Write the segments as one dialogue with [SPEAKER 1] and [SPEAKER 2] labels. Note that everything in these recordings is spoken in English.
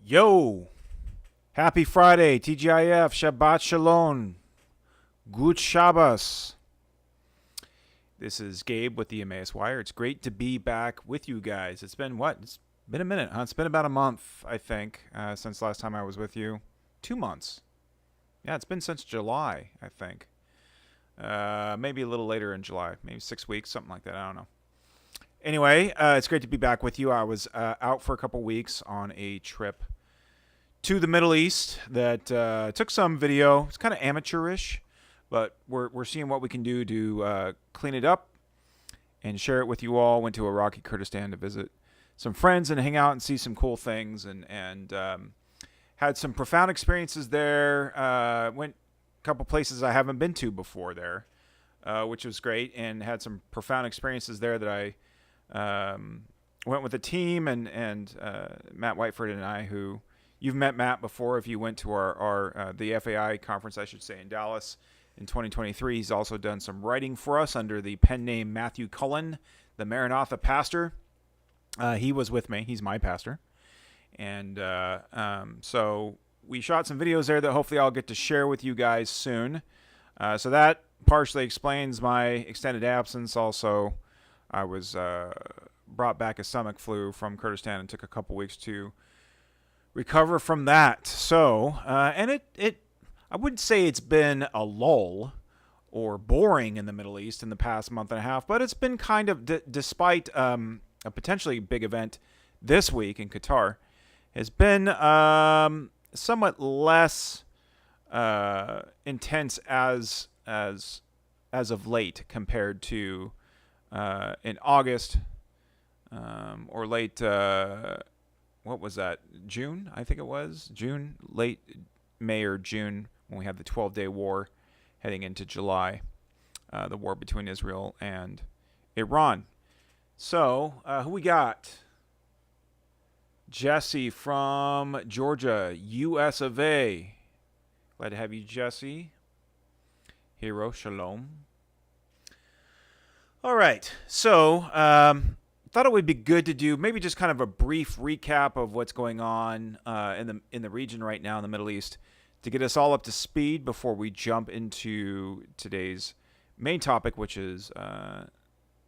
[SPEAKER 1] Yo! Happy Friday, TGIF, Shabbat Shalom, Gut Shabbos. This is Gabe with the EMMAUS Wire. It's great to be back with you guys. It's been what? It's been a minute, huh? It's been about a month, I think, since last time I was with you. 2 months. Yeah, it's been since July, I think. Maybe a little later in July. Maybe 6 weeks, something like that. I don't know. Anyway, it's great to be back with you. I was out for a couple weeks on a trip to the Middle East that took some video. It's kind of amateurish, but we're seeing what we can do to clean it up and share it with you all. Went to Iraqi Kurdistan to visit some friends and hang out and see some cool things, and had some profound experiences there. Went a couple places I haven't been to before there, which was great, and had some profound experiences there that I went with a team and Matt Whiteford and I, who you've met Matt before if you went to our the FAI conference, I should say, in Dallas in 2023. He's also done some writing for us under the pen name Matthew Cullen, the Maranatha pastor. He was with me. He's my pastor. And so we shot some videos there that hopefully I'll get to share with you guys soon. So that partially explains my extended absence. Also, I was brought back a stomach flu from Kurdistan and took a couple weeks to recover from that. So, and it I wouldn't say it's been a lull or boring in the Middle East in the past month and a half, but it's been kind of, despite a potentially big event this week in Qatar, has been somewhat less intense as of late compared to in August or late, what was that, June? I think it was June, late May or June, when we had the 12-day war heading into July, the war between Israel and Iran. So, who we got? Jesse from Georgia, US of A. Glad to have you, Jesse. Hero, shalom. All right, so thought it would be good to do maybe just kind of a brief recap of what's going on in the region right now in the Middle East to get us all up to speed before we jump into today's main topic, which is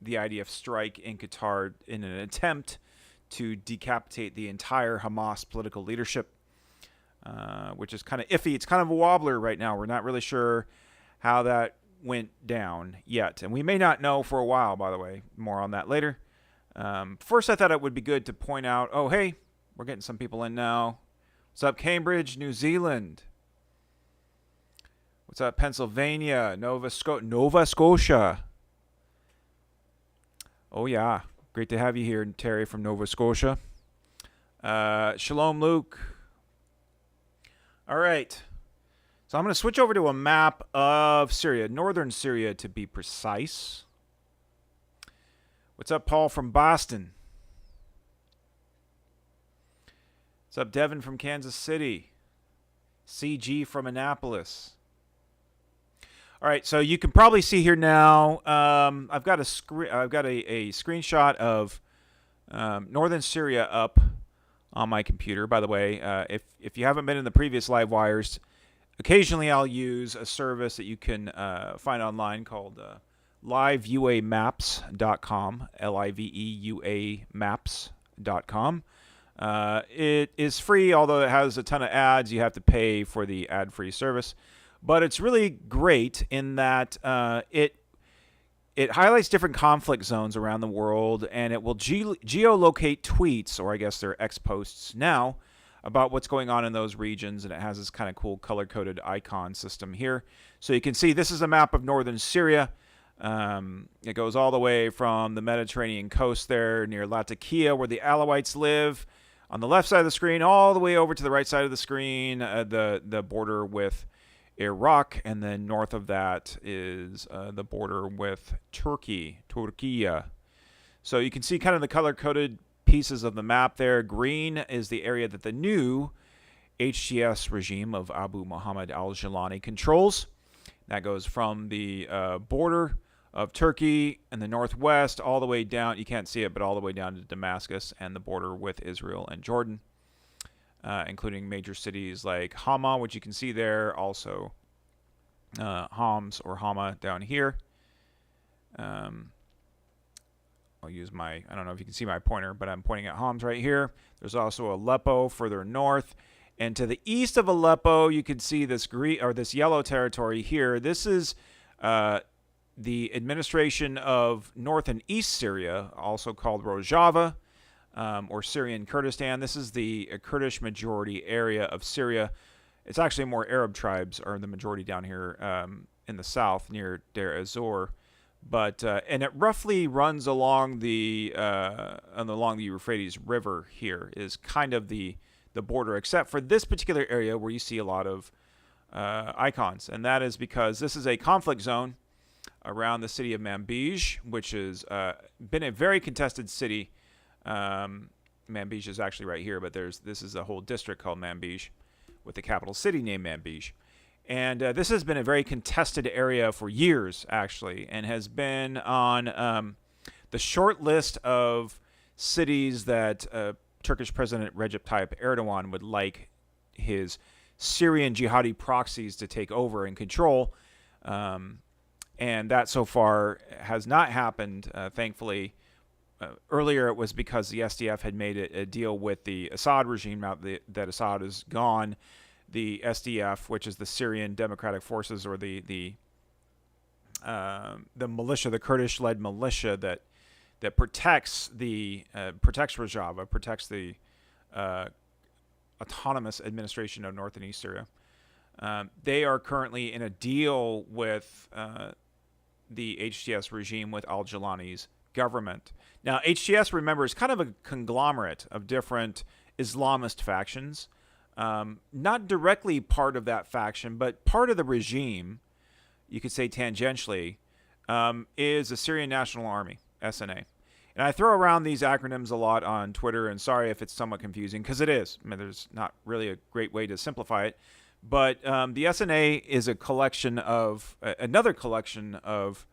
[SPEAKER 1] the IDF strike in Qatar in an attempt to decapitate the entire Hamas political leadership, which is kind of iffy. It's kind of a wobbler right now. We're not really sure how that went down yet, and we may not know for a while, by the way. More on that later. First, I thought it would be good to point out, oh, hey, we're getting some people in now. What's up, Cambridge, New Zealand? What's up, Pennsylvania, Nova Scotia? Oh, yeah. Great to have you here, Terry from Nova Scotia. Shalom, Luke. All right. So I'm going to switch over to a map of Syria, northern Syria to be precise. What's up, Paul from Boston? What's up, Devin from Kansas City? CG from Annapolis. All right, so you can probably see here now. I've got a screenshot of northern Syria up on my computer. By the way, if you haven't been in the previous live wires, occasionally I'll use a service that you can find online called liveuamaps.com, LIVEUA maps.com. It is free, although it has a ton of ads. You have to pay for the ad-free service. But it's really great in that it highlights different conflict zones around the world, and it will geolocate tweets, or I guess they're X-posts now, about what's going on in those regions, and it has this kind of cool color-coded icon system here. So you can see this is a map of northern Syria. It goes all the way from the Mediterranean coast there near Latakia, where the Alawites live, on the left side of the screen, all the way over to the right side of the screen, the border with Iraq, and then north of that is the border with Turkey. So you can see kind of the color-coded pieces of the map there. Green is the area that the new HTS regime of Abu Muhammad al-Jilani controls. That goes from the border of Turkey in the northwest all the way down, you can't see it, but all the way down to Damascus and the border with Israel and Jordan. including major cities like Hama, which you can see there, also Homs or Hama down here. I'll use I don't know if you can see my pointer, but I'm pointing at Homs right here. There's also Aleppo further north. And to the east of Aleppo, you can see this this yellow territory here. This is the administration of North and East Syria, also called Rojava, or Syrian Kurdistan. This is the Kurdish majority area of Syria. It's actually more Arab tribes are the majority down here in the south near Deir ez-Zor. But and it roughly runs along the Euphrates River. Here is kind of the border, except for this particular area where you see a lot of icons, and that is because this is a conflict zone around the city of Manbij, which has been a very contested city. Manbij is actually right here, but this is a whole district called Manbij, with the capital city named Manbij. And this has been a very contested area for years, actually, and has been on the short list of cities that Turkish President Recep Tayyip Erdogan would like his Syrian jihadi proxies to take over and control. And that so far has not happened, thankfully. Earlier it was because the SDF had made a deal with the Assad regime. Now that Assad is gone, the SDF, which is the Syrian Democratic Forces, or the militia, the Kurdish-led militia that protects Rojava, protects the autonomous administration of North and East Syria. They are currently in a deal with the HTS regime, with al-Jilani's government. Now, HTS, remember, is kind of a conglomerate of different Islamist factions. Not directly part of that faction, but part of the regime, you could say tangentially, is the Syrian National Army, SNA. And I throw around these acronyms a lot on Twitter, and sorry if it's somewhat confusing, because it is. I mean, there's not really a great way to simplify it. But the SNA is a collection of, another collection of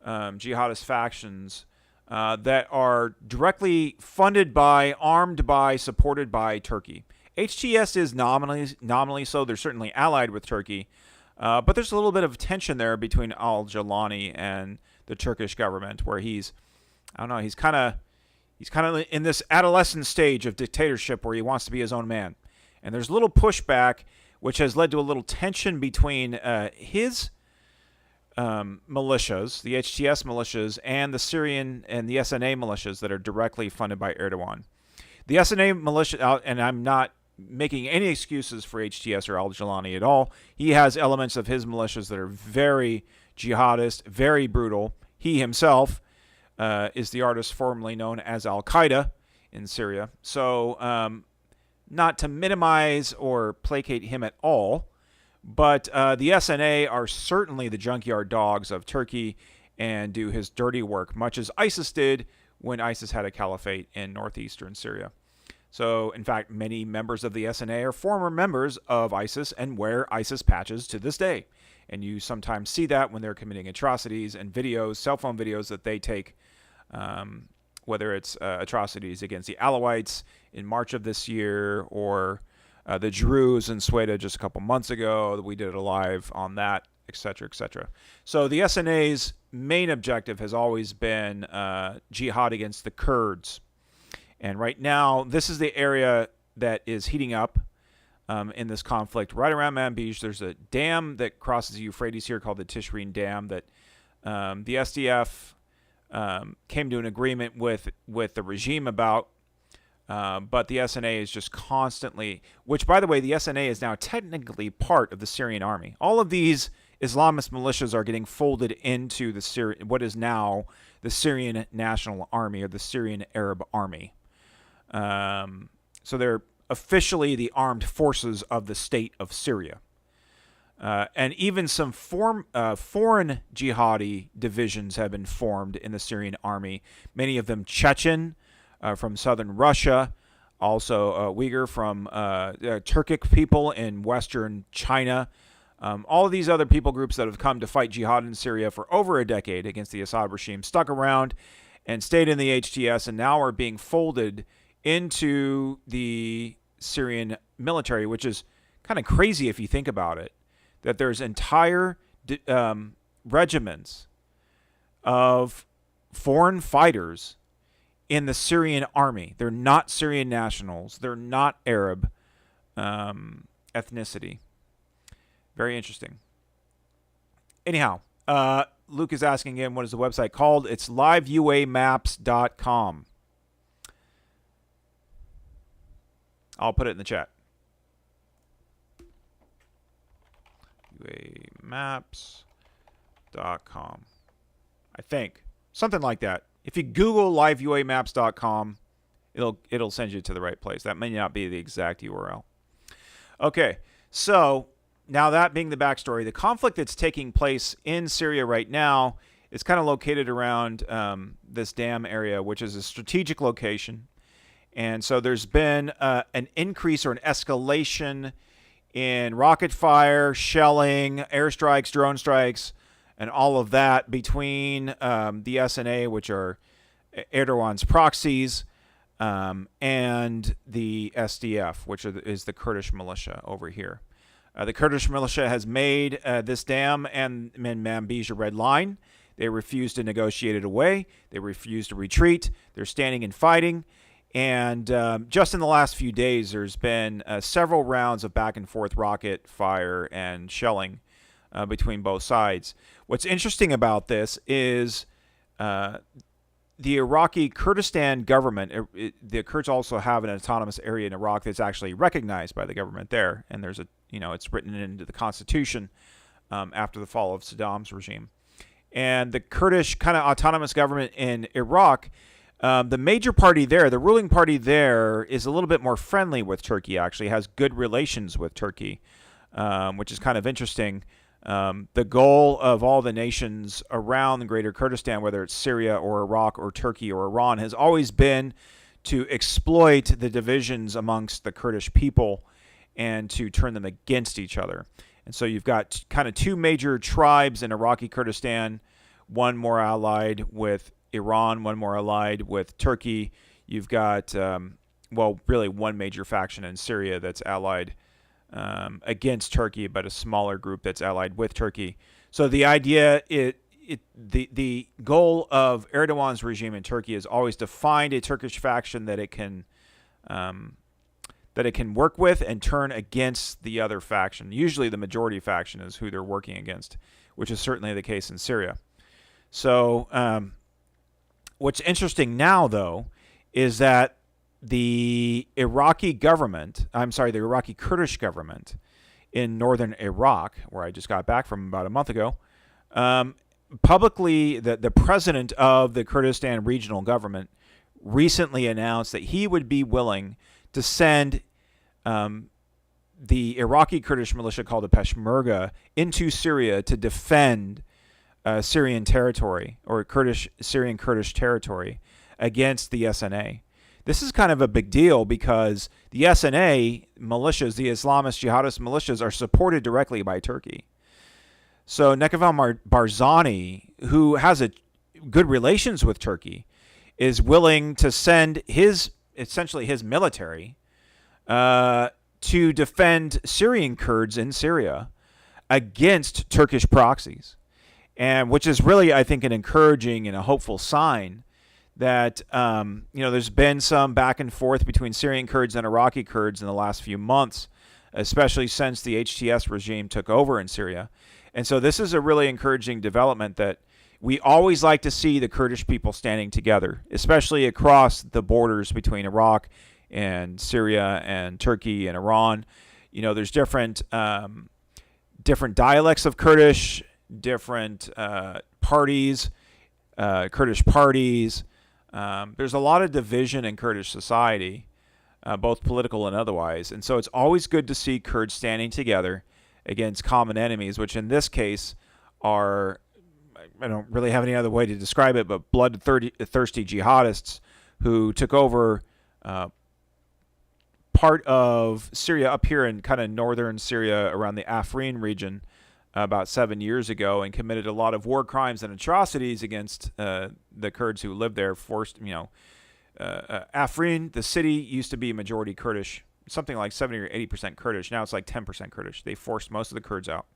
[SPEAKER 1] jihadist factions that are directly funded by, armed by, supported by Turkey. HTS is nominally so. They're certainly allied with Turkey. But there's a little bit of tension there between al-Jilani and the Turkish government, where he's kind of in this adolescent stage of dictatorship where he wants to be his own man. And there's a little pushback, which has led to a little tension between his militias, the HTS militias, and the Syrian and the SNA militias that are directly funded by Erdogan. The SNA militia, and I'm not making any excuses for HTS or al-Jilani at all. He has elements of his militias that are very jihadist, very brutal. He himself is the artist formerly known as Al-Qaeda in Syria. So not to minimize or placate him at all, but the SNA are certainly the junkyard dogs of Turkey and do his dirty work, much as ISIS did when ISIS had a caliphate in northeastern Syria. So, in fact, many members of the SNA are former members of ISIS and wear ISIS patches to this day. And you sometimes see that when they're committing atrocities and videos, cell phone videos that they take, whether it's atrocities against the Alawites in March of this year, or the Druze in Sweden just a couple months ago. We did a live on that, etc., etc. So the SNA's main objective has always been jihad against the Kurds. And right now, this is the area that is heating up in this conflict. Right around Manbij, there's a dam that crosses the Euphrates here called the Tishreen Dam that the SDF came to an agreement with the regime about. But the SNA is just constantly, which, by the way, the SNA is now technically part of the Syrian army. All of these Islamist militias are getting folded into what is now the Syrian National Army, or the Syrian Arab Army. So they're officially the armed forces of the state of Syria. And even some foreign jihadi divisions have been formed in the Syrian army, many of them Chechen, from southern Russia, also Uyghur from Turkic people in western China. All of these other people groups that have come to fight jihad in Syria for over a decade against the Assad regime stuck around and stayed in the HTS, and now are being folded into the Syrian military, which is kind of crazy if you think about it, that there's entire regiments of foreign fighters in the Syrian army. They're not Syrian nationals. They're not Arab ethnicity. Very interesting. Anyhow, Luke is asking again, what is the website called? It's liveuamaps.com. I'll put it in the chat. uamaps.com. I think. Something like that. If you Google liveuamaps.com, it'll send you to the right place. That may not be the exact URL. Okay, so now that being the backstory, the conflict that's taking place in Syria right now is kind of located around this dam area, which is a strategic location. And so there's been an increase or an escalation in rocket fire, shelling, airstrikes, drone strikes, and all of that between the SNA, which are Erdogan's proxies, and the SDF, which is the Kurdish militia over here. The Kurdish militia has made this dam and Manbij a red line. They refuse to negotiate it away. They refuse to retreat. They're standing and fighting. And just in the last few days, there's been several rounds of back and forth rocket fire and shelling between both sides. What's interesting about this is the Iraqi Kurdistan government. The Kurds also have an autonomous area in Iraq that's actually recognized by the government there, and there's it's written into the constitution after the fall of Saddam's regime. And the Kurdish kind of autonomous government in Iraq, the major party there, the ruling party there, is a little bit more friendly with Turkey. Actually, has good relations with Turkey, which is kind of interesting. The goal of all the nations around the greater Kurdistan, whether it's Syria or Iraq or Turkey or Iran, has always been to exploit the divisions amongst the Kurdish people and to turn them against each other. And so you've got kind of two major tribes in Iraqi Kurdistan, one more allied with Iran, one more allied with Turkey. You've got, really one major faction in Syria that's allied against Turkey, but a smaller group that's allied with Turkey. So the idea, the goal of Erdogan's regime in Turkey is always to find a Turkish faction that it can work with and turn against the other faction. Usually the majority faction is who they're working against, which is certainly the case in Syria. So what's interesting now, though, is that the Iraqi Kurdish government in northern Iraq, where I just got back from about a month ago, publicly, the president of the Kurdistan regional government recently announced that he would be willing to send the Iraqi Kurdish militia called the Peshmerga into Syria to defend Syrian territory or Syrian Kurdish territory against the SNA. This is kind of a big deal because the SNA militias, the Islamist jihadist militias, are supported directly by Turkey. So Nekaveh Barzani, who has good relations with Turkey, is willing to send essentially his military to defend Syrian Kurds in Syria against Turkish proxies, and which is really, I think, an encouraging and a hopeful sign that there's been some back and forth between Syrian Kurds and Iraqi Kurds in the last few months, especially since the HTS regime took over in Syria. And so this is a really encouraging development that we always like to see the Kurdish people standing together, especially across the borders between Iraq and Syria and Turkey and Iran. There's different dialects of Kurdish, different parties, Kurdish parties. There's a lot of division in Kurdish society, both political and otherwise. And so it's always good to see Kurds standing together against common enemies, which in this case are, I don't really have any other way to describe it, but blood-thirsty jihadists who took over part of Syria up here in kind of northern Syria around the Afrin region about 7 years ago and committed a lot of war crimes and atrocities against the Kurds who lived there, Afrin, the city, used to be majority Kurdish, something like 70 or 80% Kurdish. Now it's like 10% Kurdish. They forced most of the Kurds out.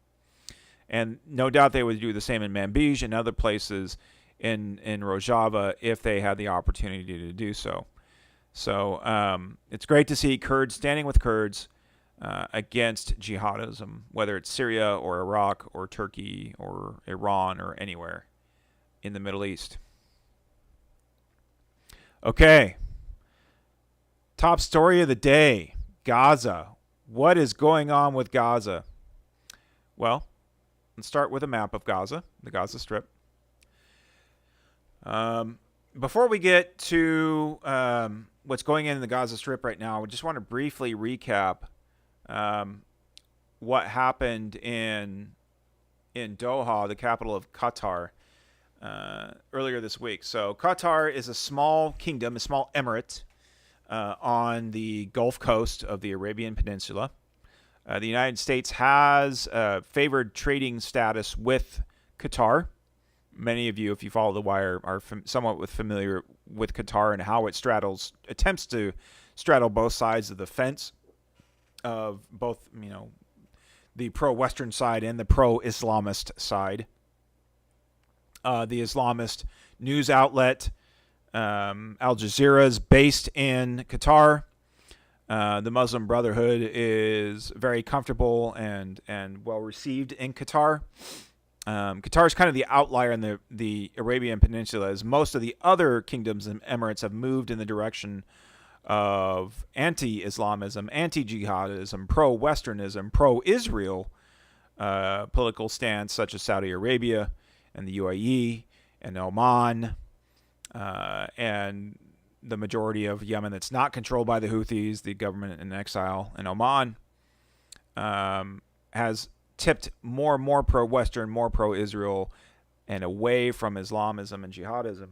[SPEAKER 1] And no doubt they would do the same in Manbij and other places in Rojava if they had the opportunity to do so. So it's great to see Kurds standing with Kurds against jihadism, whether it's Syria or Iraq or Turkey or Iran or anywhere in the Middle East. Okay. Top story of the day, Gaza. What is going on with Gaza? Well, let's start with a map of Gaza, the Gaza Strip. Before we get to what's going on in the Gaza Strip right now, I just want to briefly recap what happened in Doha, the capital of Qatar, earlier this week. So Qatar is a small kingdom, a small emirate on the Gulf Coast of the Arabian Peninsula. The United States has favored trading status with Qatar. Many of you, if you follow the wire, are somewhat familiar with Qatar and how it attempts to straddle both sides of the fence of both, the pro-Western side and the pro-Islamist side. The Islamist news outlet Al Jazeera is based in Qatar. The Muslim Brotherhood is very comfortable and well received in Qatar. Qatar is kind of the outlier in the Arabian Peninsula, as most of the other kingdoms and emirates have moved in the direction of anti-Islamism, anti-jihadism, pro-Westernism, pro-Israel political stance, such as Saudi Arabia and the UAE and Oman, and the majority of Yemen that's not controlled by the Houthis, the government in exile in Oman, has tipped more and more pro-Western, more pro-Israel, and away from Islamism and jihadism.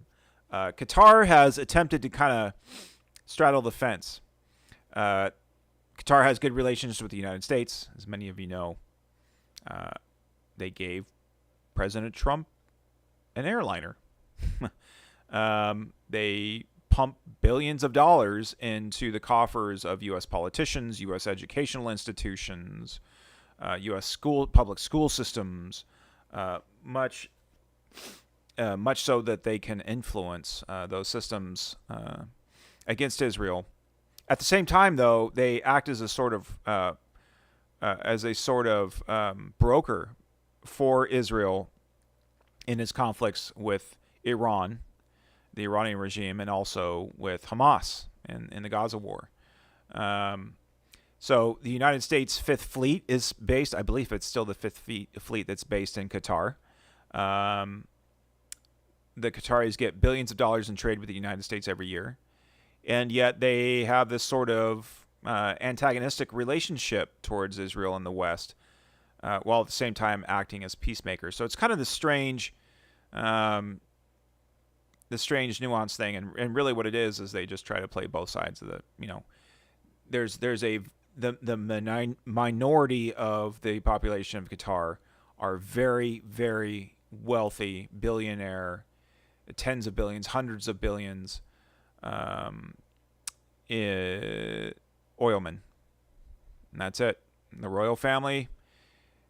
[SPEAKER 1] Qatar has attempted to kind of straddle the fence. Qatar has good relations with the United States, as many of you know. They gave President Trump an airliner. They pump billions of dollars into the coffers of U.S. politicians, U.S. educational institutions, U.S. public school systems, much so that they can influence those systems against Israel. At the same time, though, they act as a sort of broker for Israel in its conflicts with Iran, the Iranian regime, and also with Hamas in the Gaza war. So the United States Fifth Fleet is based, I believe it's still the Fifth Fleet that's based in Qatar. The Qataris get billions of dollars in trade with the United States every year. And yet they have this sort of antagonistic relationship towards Israel in the West, while at the same time acting as peacemakers. So it's kind of the strange nuanced thing. And really what it is they just try to play both sides of the minority of the population of Qatar are very, very wealthy, billionaire, tens of billions, hundreds of billions, oilmen. And that's it. The royal family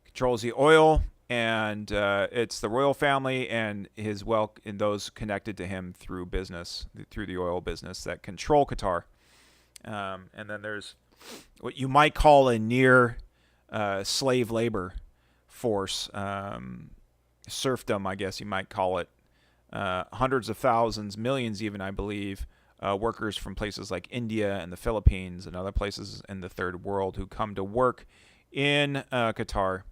[SPEAKER 1] controls the oil, and it's the royal family and his wealth and those connected to him through the oil business that control Qatar. And then there's what you might call a near slave labor force, serfdom, I guess you might call it. Hundreds of thousands, millions even, I believe, workers from places like India and the Philippines and other places in the third world who come to work in Qatar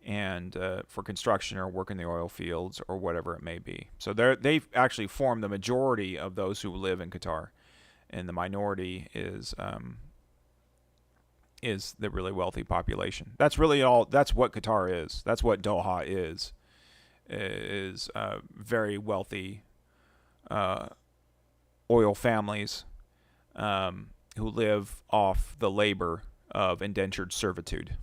[SPEAKER 1] and for construction or work in the oil fields or whatever it may be. So they actually form the majority of those who live in Qatar, and the minority is the really wealthy population. That's really all. That's what Qatar is. That's what Doha is very wealthy oil families who live off the labor of indentured servitude.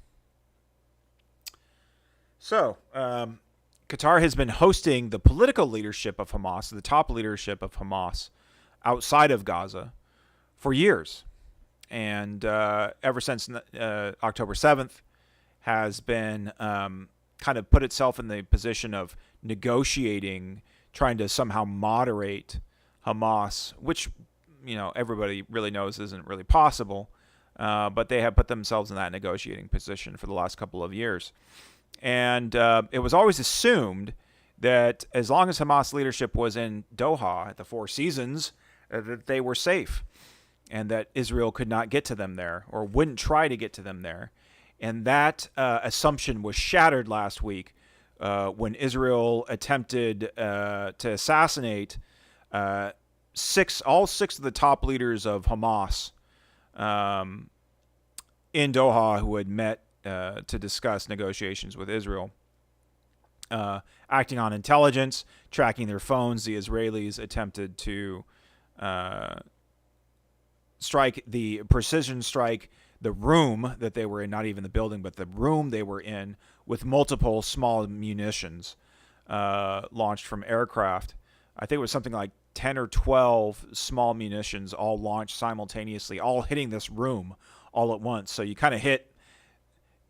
[SPEAKER 1] So, Qatar has been hosting the political leadership of Hamas, the top leadership of Hamas, outside of Gaza for years. And ever since October 7th has been kind of put itself in the position of negotiating, trying to somehow moderate Hamas, which, everybody really knows isn't really possible. But they have put themselves in that negotiating position for the last couple of years. And it was always assumed that as long as Hamas leadership was in Doha at the Four Seasons, that they were safe and that Israel could not get to them there or wouldn't try to get to them there. And that assumption was shattered last week when Israel attempted to assassinate all six of the top leaders of Hamas in Doha, who had met to discuss negotiations with Israel. Acting on intelligence, tracking their phones, the Israelis attempted to precision strike the room that they were in, not even the building, but the room they were in, with multiple small munitions launched from aircraft. I think it was something like 10 or 12 small munitions all launched simultaneously, all hitting this room all at once. So you kind of hit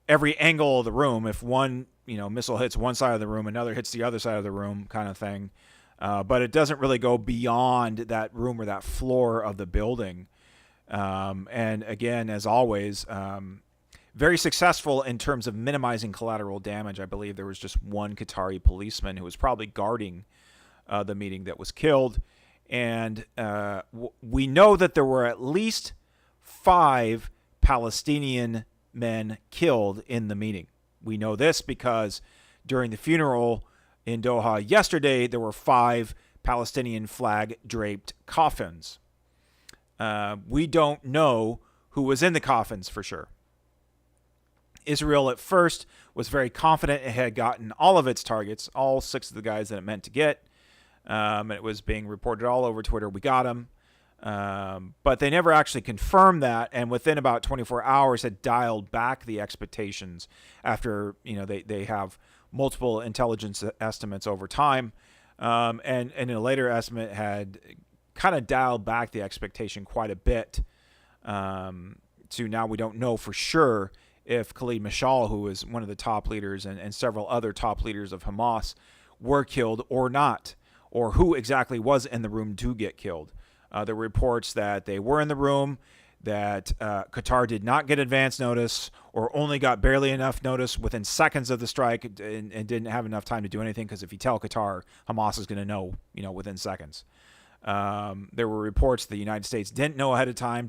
[SPEAKER 1] every angle of the room. If one missile hits one side of the room, another hits the other side of the room, kind of thing. But it doesn't really go beyond that room or that floor of the building. And again, as always, very successful in terms of minimizing collateral damage. I believe there was just one Qatari policeman who was probably guarding the meeting that was killed. And we know that there were at least 5 Palestinian men killed in the meeting. We know this because during the funeral in Doha yesterday, there were 5 Palestinian flag-draped coffins. We don't know who was in the coffins for sure. Israel at first was very confident it had gotten all of its targets, all 6 of the guys that it meant to get. And it was being reported all over Twitter. We got them. But they never actually confirmed that. And within about 24 hours had dialed back the expectations after, they have multiple intelligence estimates over time. And in a later estimate had kind of dialed back the expectation quite a bit. To now we don't know for sure if Khalid Mashal, who is one of the top leaders, and several other top leaders of Hamas were killed or not, or who exactly was in the room to get killed. There were reports that they were in the room, that Qatar did not get advance notice or only got barely enough notice within seconds of the strike and didn't have enough time to do anything, because if you tell Qatar, Hamas is going to know, within seconds. There were reports the United States didn't know ahead of time,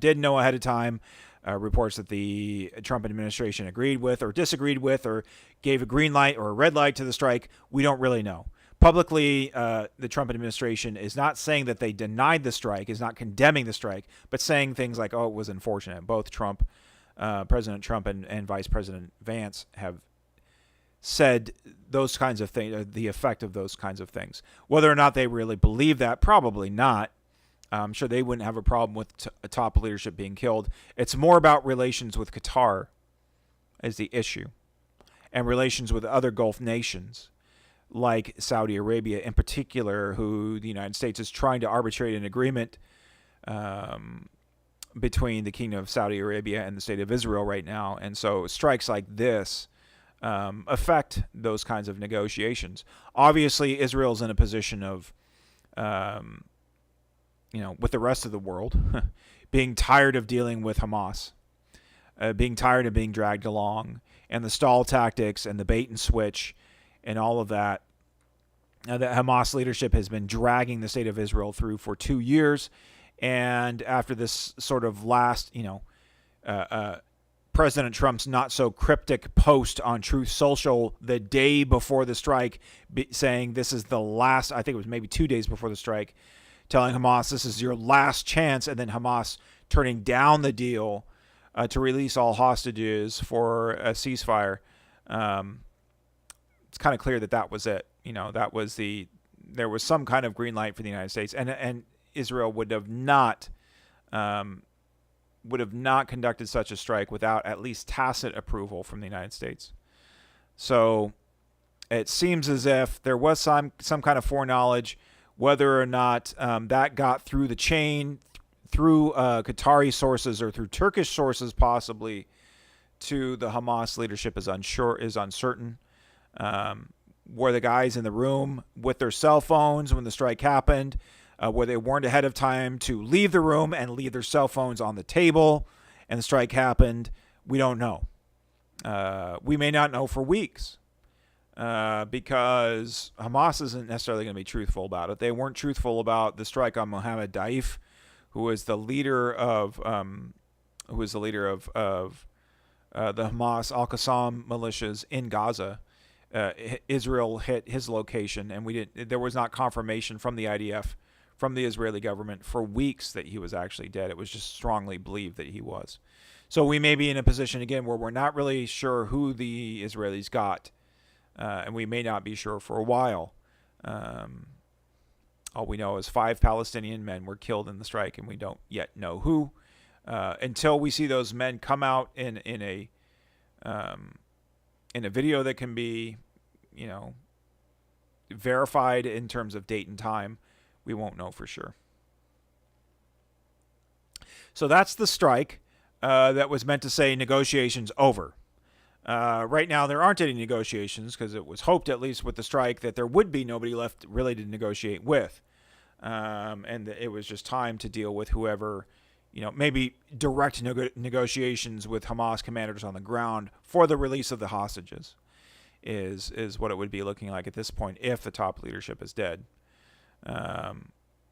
[SPEAKER 1] reports that the Trump administration agreed with or disagreed with or gave a green light or a red light to the strike. We don't really know. Publicly, the Trump administration is not saying that they denied the strike, is not condemning the strike, but saying things like, oh, it was unfortunate. Both President Trump and Vice President Vance have said those kinds of things, the effect of those kinds of things. Whether or not they really believe that, probably not. I'm sure they wouldn't have a problem with top leadership being killed. It's more about relations with Qatar is the issue, and relations with other Gulf nations, like Saudi Arabia in particular, who the United States is trying to arbitrate an agreement between the Kingdom of Saudi Arabia and the State of Israel right now. And so strikes like this affect those kinds of negotiations. Obviously, Israel's in a position of, with the rest of the world, being tired of dealing with Hamas, being tired of being dragged along, and the stall tactics and the bait and switch and all of that. That Hamas leadership has been dragging the state of Israel through for 2 years. And after this sort of last, President Trump's not so cryptic post on Truth Social the day before the strike, saying this is the last, I think it was maybe 2 days before the strike, telling Hamas this is your last chance, and then Hamas turning down the deal to release all hostages for a ceasefire. It's kind of clear that was it. There was some kind of green light for the United States, and Israel would have not conducted such a strike without at least tacit approval from the United States. So it seems as if there was some kind of foreknowledge. Whether or not that got through the chain, through Qatari sources or through Turkish sources possibly, to the Hamas leadership is uncertain. Were the guys in the room with their cell phones when the strike happened? Were they warned ahead of time to leave the room and leave their cell phones on the table and the strike happened? We don't know. We may not know for weeks because Hamas isn't necessarily going to be truthful about it. They weren't truthful about the strike on Mohammed Daif, who was the leader of the Hamas Al-Qassam militias in Gaza. Israel hit his location, and there was not confirmation from the IDF, from the Israeli government, for weeks that he was actually dead. It was just strongly believed that he was. So we may be in a position again where we're not really sure who the Israelis got, and we may not be sure for a while. All we know is 5 Palestinian men were killed in the strike, and we don't yet know who. Until we see those men come out in a video that can be, verified in terms of date and time, we won't know for sure. So that's the strike that was meant to say negotiations over. Right now, there aren't any negotiations because it was hoped, at least with the strike, that there would be nobody left really to negotiate with. And it was just time to deal with whoever, maybe direct negotiations with Hamas commanders on the ground for the release of the hostages is what it would be looking like at this point if the top leadership is dead.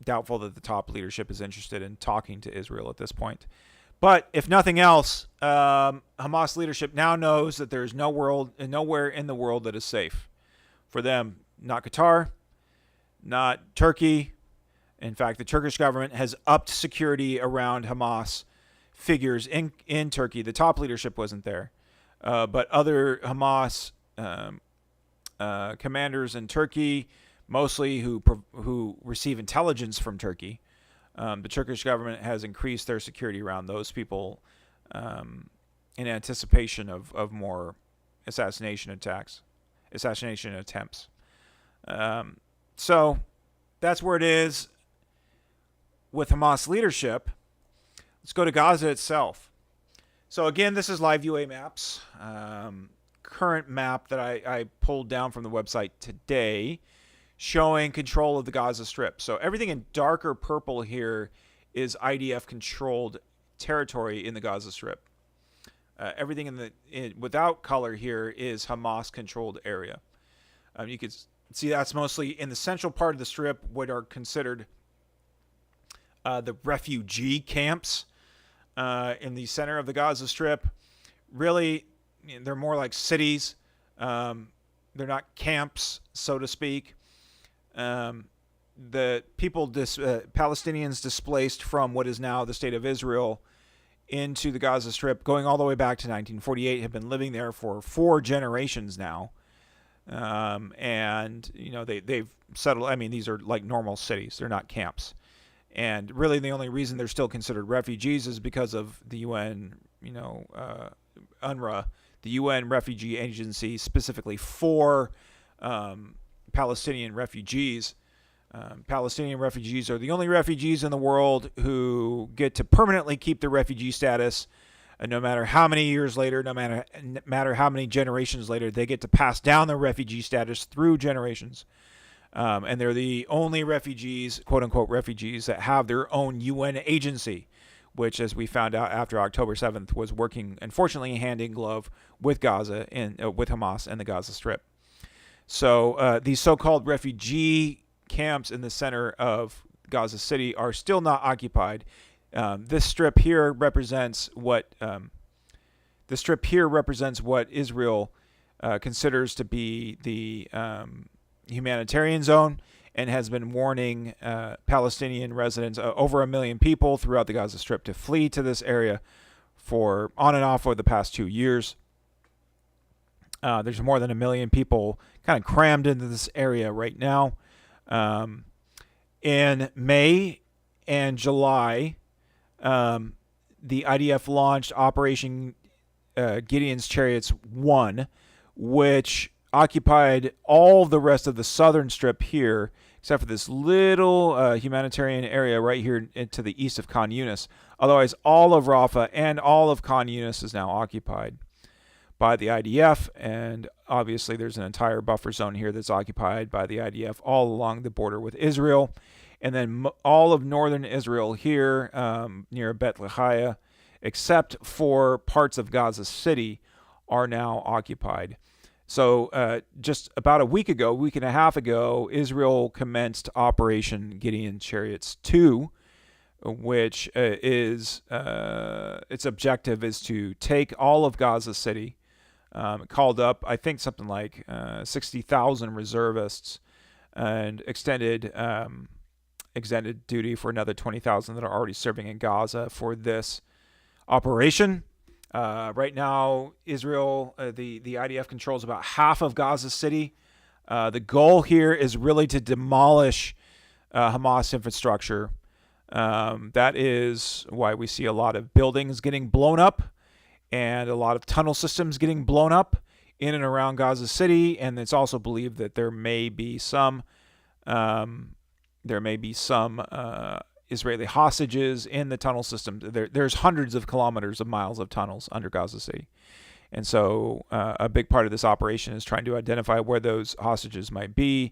[SPEAKER 1] Doubtful that the top leadership is interested in talking to Israel at this point. But if nothing else, Hamas leadership now knows that there's nowhere in the world that is safe for them. Not Qatar, not Turkey. In fact, the Turkish government has upped security around Hamas figures in Turkey. The top leadership wasn't there, but other Hamas commanders in Turkey, mostly who receive intelligence from Turkey. The Turkish government has increased their security around those people in anticipation of more assassination attempts. So that's where it is with Hamas leadership. Let's go to Gaza itself. So again, this is live UA maps. Current map that I pulled down from the website today, showing control of the Gaza Strip. So everything in darker purple here is IDF-controlled territory in the Gaza Strip. Everything without color here is Hamas-controlled area. You can see that's mostly in the central part of the Strip, what are considered the refugee camps in the center of the Gaza Strip. Really, they're more like cities. They're not camps, so to speak. The people, Palestinians displaced from what is now the state of Israel into the Gaza Strip, going all the way back to 1948, have been living there for 4 generations now. And, they've settled. I mean, these are like normal cities. They're not camps. And really the only reason they're still considered refugees is because of the UN, UNRWA, the UN Refugee Agency, specifically for Palestinian refugees. Palestinian refugees are the only refugees in the world who get to permanently keep their refugee status. No matter how many years later, no matter how many generations later, they get to pass down their refugee status through generations. And they're the only refugees, quote-unquote refugees, that have their own UN agency, which, as we found out after October 7th, was working, unfortunately, hand in glove with Gaza and with Hamas and the Gaza Strip. So these so-called refugee camps in the center of Gaza City are still not occupied. This strip here represents what Israel considers to be the humanitarian zone, and has been warning Palestinian residents, over 1 million people throughout the Gaza Strip, to flee to this area for on and off over the past 2 years. There's more than 1 million people kind of crammed into this area right now. In May and July, the IDF launched Operation Gideon's Chariots 1, which occupied all the rest of the southern strip here except for this little humanitarian area right here to the east of Khan Yunis. Otherwise, all of Rafah and all of Khan Yunis is now occupied by the IDF, and obviously there's an entire buffer zone here that's occupied by the IDF all along the border with Israel. And then all of northern Israel here near Bethlehem, except for parts of Gaza City, are now occupied. So just about a week and a half ago, Israel commenced Operation Gideon Chariots 2, which its objective is to take all of Gaza City. It called up, I think, something like 60,000 reservists and extended duty for another 20,000 that are already serving in Gaza for this operation. Right now, Israel, the IDF controls about half of Gaza City. The goal here is really to demolish Hamas infrastructure. That is why we see a lot of buildings getting blown up and a lot of tunnel systems getting blown up in and around Gaza City. And it's also believed that there may be some Israeli hostages in the tunnel system. There's hundreds of kilometers of miles of tunnels under Gaza City. And so a big part of this operation is trying to identify where those hostages might be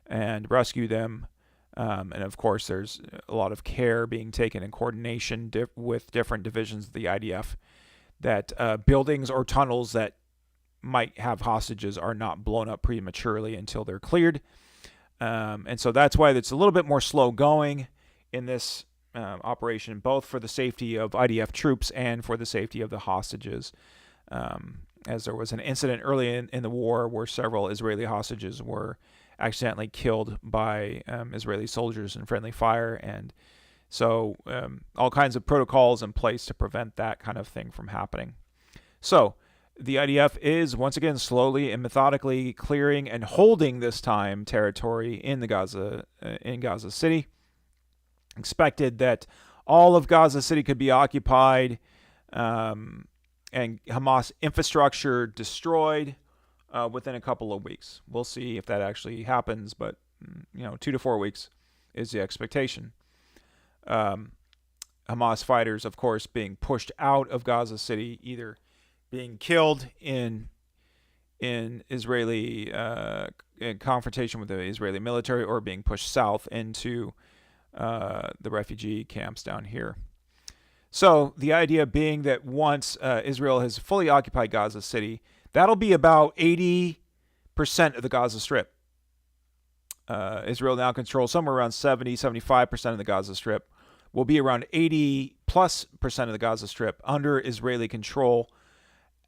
[SPEAKER 1] and rescue them. And of course, there's a lot of care being taken in coordination with different divisions of the IDF that buildings or tunnels that might have hostages are not blown up prematurely until they're cleared. And so that's why it's a little bit more slow going in this operation, both for the safety of IDF troops and for the safety of the hostages. As there was an incident early in the war where several Israeli hostages were accidentally killed by Israeli soldiers in friendly fire. And so all kinds of protocols in place to prevent that kind of thing from happening. So the IDF is once again slowly and methodically clearing and holding this time territory in Gaza City. Expected that all of Gaza City could be occupied and Hamas infrastructure destroyed within a couple of weeks. We'll see if that actually happens, but 2 to 4 weeks is the expectation. Hamas fighters, of course, being pushed out of Gaza City, either being killed in Israeli in confrontation with the Israeli military or being pushed south into the refugee camps down here. So the idea being that once Israel has fully occupied Gaza City, that'll be about 80% of the Gaza Strip. Israel now controls somewhere around 75% of the Gaza Strip. Will be around 80+% of the Gaza Strip under Israeli control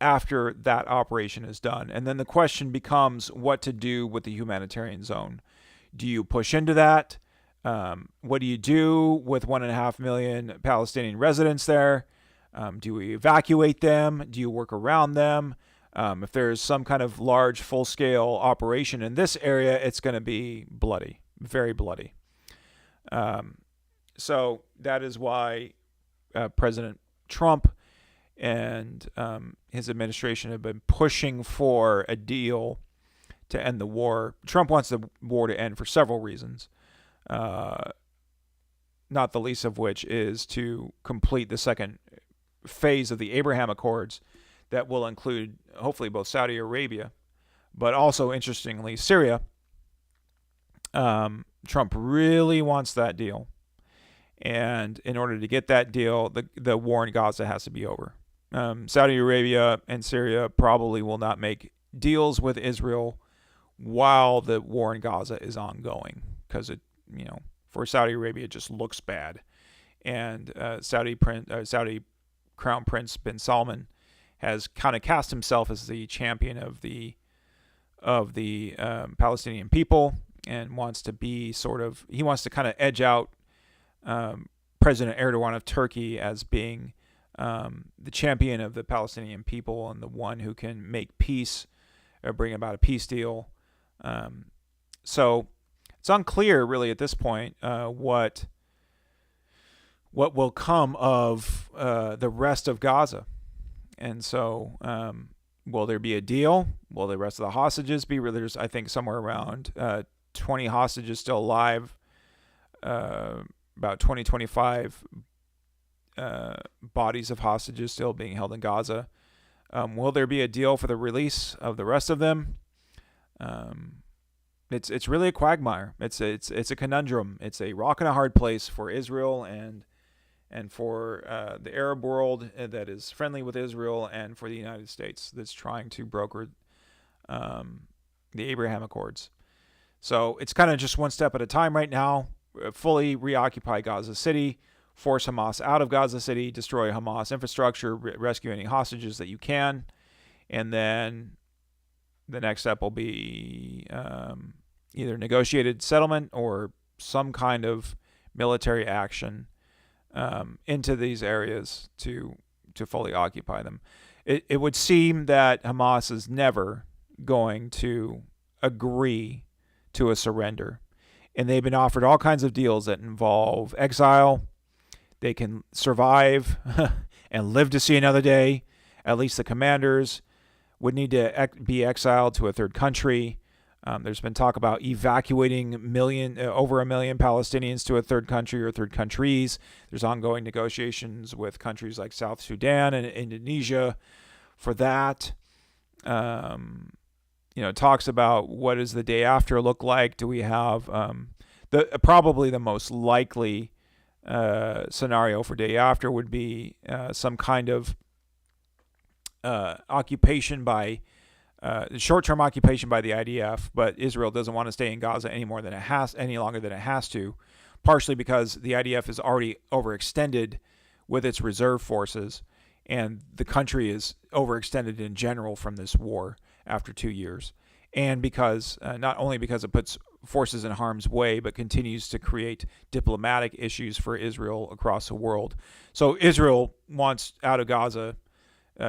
[SPEAKER 1] after that operation is done. And then the question becomes what to do with the humanitarian zone. Do you push into that? What do you do with 1.5 million Palestinian residents there? Do we evacuate them? Do you work around them? If there's some kind of large full-scale operation in this area, it's going to be bloody, very bloody. So that is why President Trump and his administration have been pushing for a deal to end the war. Trump wants the war to end for several reasons, not the least of which is to complete the second phase of the Abraham Accords that will include hopefully both Saudi Arabia, but also, interestingly, Syria. Trump really wants that deal. And in order to get that deal, the war in Gaza has to be over. Saudi Arabia and Syria probably will not make deals with Israel while the war in Gaza is ongoing, because for Saudi Arabia it just looks bad. And Saudi Crown Prince bin Salman has kind of cast himself as the champion of the Palestinian people, and wants to be he wants to kind of edge out President Erdogan of Turkey as being the champion of the Palestinian people and the one who can make peace or bring about a peace deal. So it's unclear really at this point what will come of the rest of Gaza. And so will there be a deal? Will the rest of the hostages be released? I think somewhere around 20 hostages still alive, about 25 bodies of hostages still being held in Gaza. Will there be a deal for the release of the rest of them? It's really a quagmire. It's a conundrum. It's a rock and a hard place for Israel and for the Arab world that is friendly with Israel, and for the United States that's trying to broker the Abraham Accords. So it's kind of just one step at a time right now. Fully reoccupy Gaza City, force Hamas out of Gaza City, destroy Hamas infrastructure, rescue any hostages that you can, and then the next step will be either negotiated settlement or some kind of military action into these areas to fully occupy them. It would seem that Hamas is never going to agree to a surrender. And they've been offered all kinds of deals that involve exile. They can survive and live to see another day. At least the commanders would need to be exiled to a third country. There's been talk about evacuating over a million Palestinians to a third country or third countries. There's ongoing negotiations with countries like South Sudan and Indonesia for that. Talks about what does the day after look like. Do we have probably the most likely scenario for day after would be some kind of occupation by short-term occupation by the IDF, but Israel doesn't want to stay in Gaza any longer than it has to, partially because the IDF is already overextended with its reserve forces, and the country is overextended in general from this war after 2 years, and because not only because it puts forces in harm's way, but continues to create diplomatic issues for Israel across the world. So Israel wants out of Gaza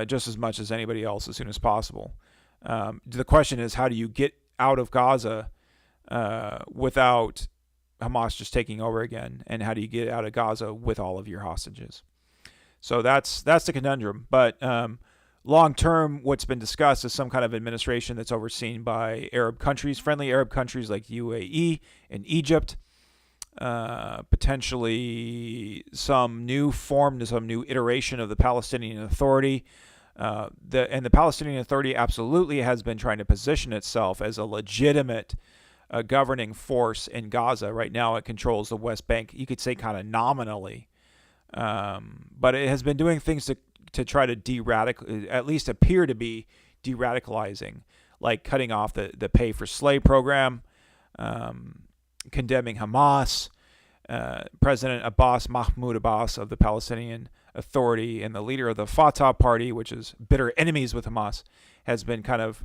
[SPEAKER 1] just as much as anybody else as soon as possible. The question is, how do you get out of Gaza without Hamas just taking over again? And how do you get out of Gaza with all of your hostages? So that's the conundrum. But long term, what's been discussed is some kind of administration that's overseen by Arab countries, friendly Arab countries like UAE and Egypt. Potentially some new iteration of the Palestinian Authority. The Palestinian Authority absolutely has been trying to position itself as a legitimate governing force in Gaza. Right now it controls the West Bank, you could say kind of nominally. But it has been doing things to try to at least appear to be de-radicalizing, like cutting off the pay for slave program, condemning Hamas. President Mahmoud Abbas of the Palestinian Authority and the leader of the Fatah party, which is bitter enemies with Hamas, has been kind of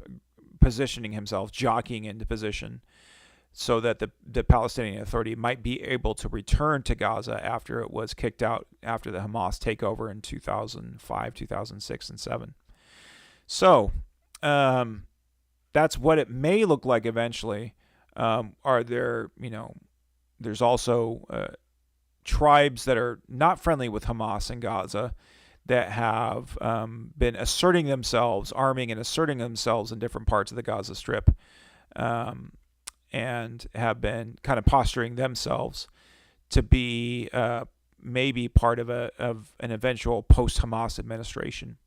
[SPEAKER 1] positioning himself, jockeying into position so that the Palestinian Authority might be able to return to Gaza after it was kicked out after the Hamas takeover in 2005, 2006, and 2007. So that's what it may look like eventually. There's also tribes that are not friendly with Hamas in Gaza that have been asserting themselves, arming and asserting themselves in different parts of the Gaza Strip, and have been kind of posturing themselves to be maybe part of an eventual post-Hamas administration.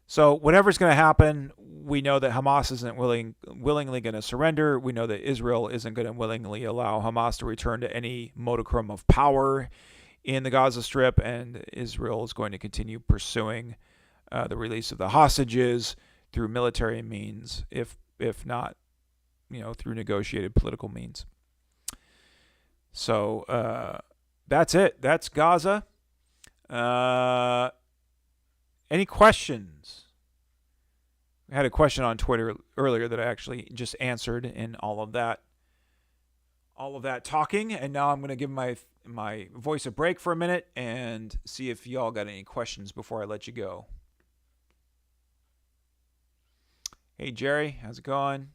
[SPEAKER 1] So whatever's going to happen, we know that Hamas isn't willingly going to surrender. We know that Israel isn't going to willingly allow Hamas to return to any modicum of power in the Gaza Strip, and Israel is going to continue pursuing the release of the hostages through military means, if not, through negotiated political means. So that's it. That's Gaza. Any questions? I had a question on Twitter earlier that I actually just answered in all of that talking, and now I'm going to give my voice a break for a minute and see if y'all got any questions before I let you go. Hey Jerry, how's it going?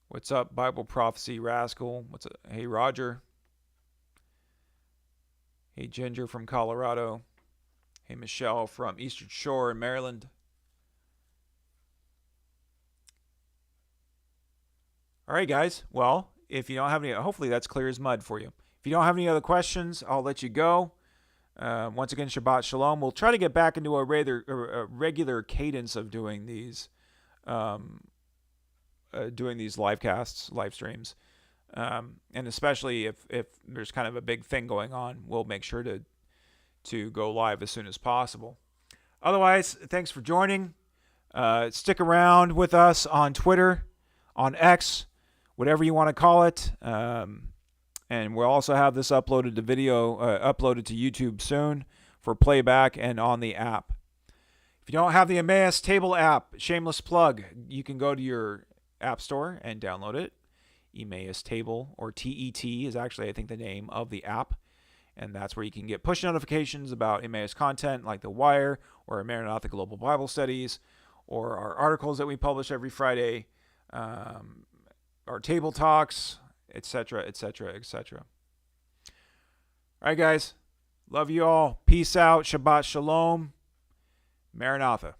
[SPEAKER 1] What's up, Bible Prophecy Rascal? What's up? Hey Roger. Hey Ginger from Colorado. Hey Michelle from Eastern Shore in Maryland. All right, guys. Well, if you don't have any, hopefully that's clear as mud for you. If you don't have any other questions, I'll let you go. Once again, Shabbat Shalom. We'll try to get back into a regular cadence of doing these live casts, live streams. And especially if there's kind of a big thing going on, we'll make sure to go live as soon as possible. Otherwise, thanks for joining. Stick around with us on Twitter, on X, whatever you want to call it. And we'll also have this uploaded to uploaded to YouTube soon for playback and on the app. If you don't have the EMMAUS Table app, shameless plug, you can go to your app store and download it. EMMAUS Table, or TET, is actually, I think, the name of the app. And that's where you can get push notifications about EMMAUS content like The Wire or Maranatha Global Bible Studies or our articles that we publish every Friday, our table talks, etc., etc., etc. All right, guys. Love you all. Peace out. Shabbat Shalom. Maranatha.